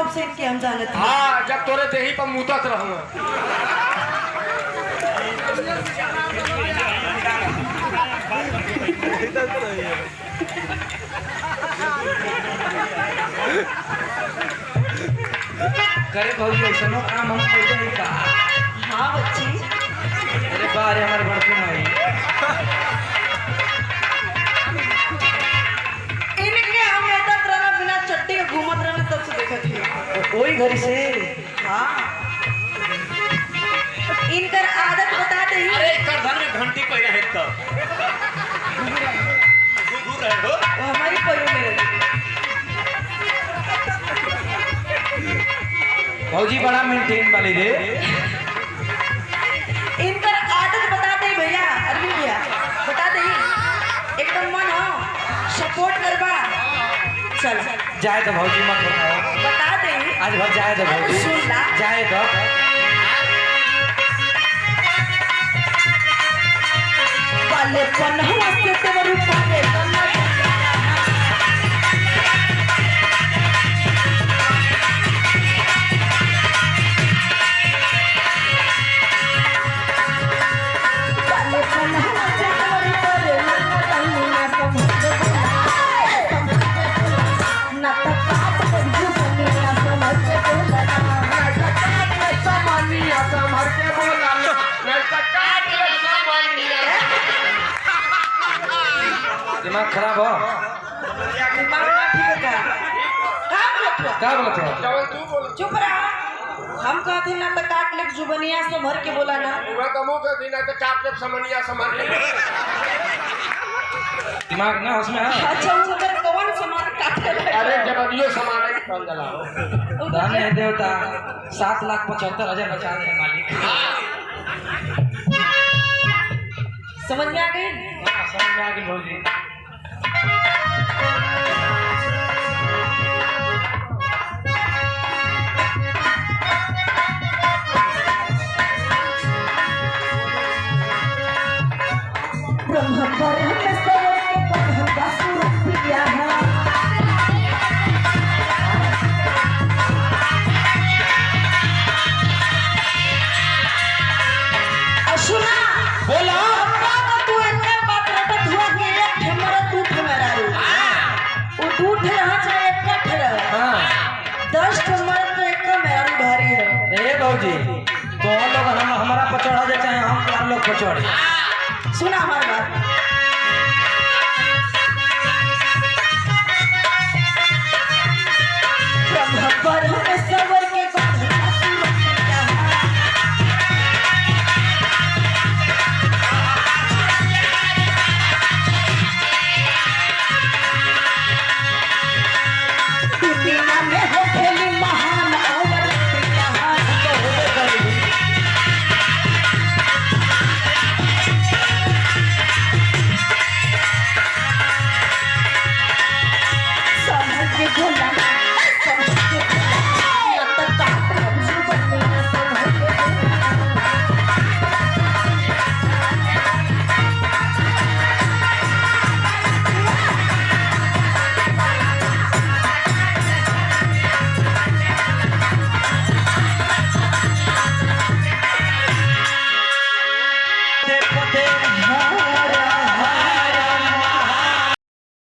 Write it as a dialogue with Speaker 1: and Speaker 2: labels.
Speaker 1: तब से इनके हम जानते हैं।
Speaker 2: हाँ, जब तोरे देही पर मुतत रहूं।
Speaker 3: करे भौजी ऐसा काम हम कैसे नहीं कहा।
Speaker 1: हाँ बच्ची,
Speaker 3: अरे बारे हमारे बड़के माई
Speaker 1: इनके हम ऐसा रहना बिना चट्टी के घूमत रहने तब से देखत ही।
Speaker 3: वही घर से।
Speaker 1: हाँ, इनकर आदत बता दे।
Speaker 2: अरे कर धन में घंटी पहिरा है तो दूर रहे हो।
Speaker 1: वो हमारी पैरों में रहती।
Speaker 3: भौजी बड़ा मेंटेन वाले रे।
Speaker 1: इनकर आदत बता दे भैया, अरविंद भैया बता दे। एकदम मन हो सपोर्ट करबा। चल
Speaker 3: जाए तो भौजी मत बताओ,
Speaker 1: बता दे।
Speaker 3: आज भर जाए तो भौजी,
Speaker 1: सुन ला।
Speaker 3: जाए तो
Speaker 1: पाले पन्हुआ से तेवरू पाले पन्ना। पाले पन्हुआ से तेवरू पाले पन्ना तन्ना समझ ना तकात बंजू बनिया समझ के बोला
Speaker 2: सामान्य संभर के बोला मैं काट ले सामान्य।
Speaker 3: दिमाग खराब हो।
Speaker 1: दिमाग ना ठीक है का
Speaker 3: क्या बोलते हो?
Speaker 2: जब तू बोल
Speaker 1: चुप रहा। हम कहते ना तो काट ले जुबनिया से भर के बोला ना।
Speaker 2: मैं तो मुंह के दिन तो काट ले सामान्य संभर के।
Speaker 3: दिमाग ना उसमें है।
Speaker 1: अच्छा उनकर कौन सामान काटे लगे?
Speaker 2: अरे जब ये सामान है कौन जला हो।
Speaker 3: धन्य देवता 7,75,000 बचा दे मालिक।
Speaker 1: समझ में आ गई?
Speaker 3: समझ में आ गई भौजी।
Speaker 1: ब्रह्म ब्रह्म से ब्रह्म का सूरत दिया है। सुना
Speaker 3: बोला
Speaker 1: तू एक बात रटत हुआ कि एक ठेमरा तू ठेमरा रू। वो दू ठे रहा चाहे एक का ठे रहा।
Speaker 3: हाँ
Speaker 1: 10 ठेमरा तो एक का मेरा भारी है।
Speaker 3: ए भौजी तो हम लोग हमारा पचौड़ा दे चाहे हम 4 लोग पचौड़े।
Speaker 1: सुना हमारी बात।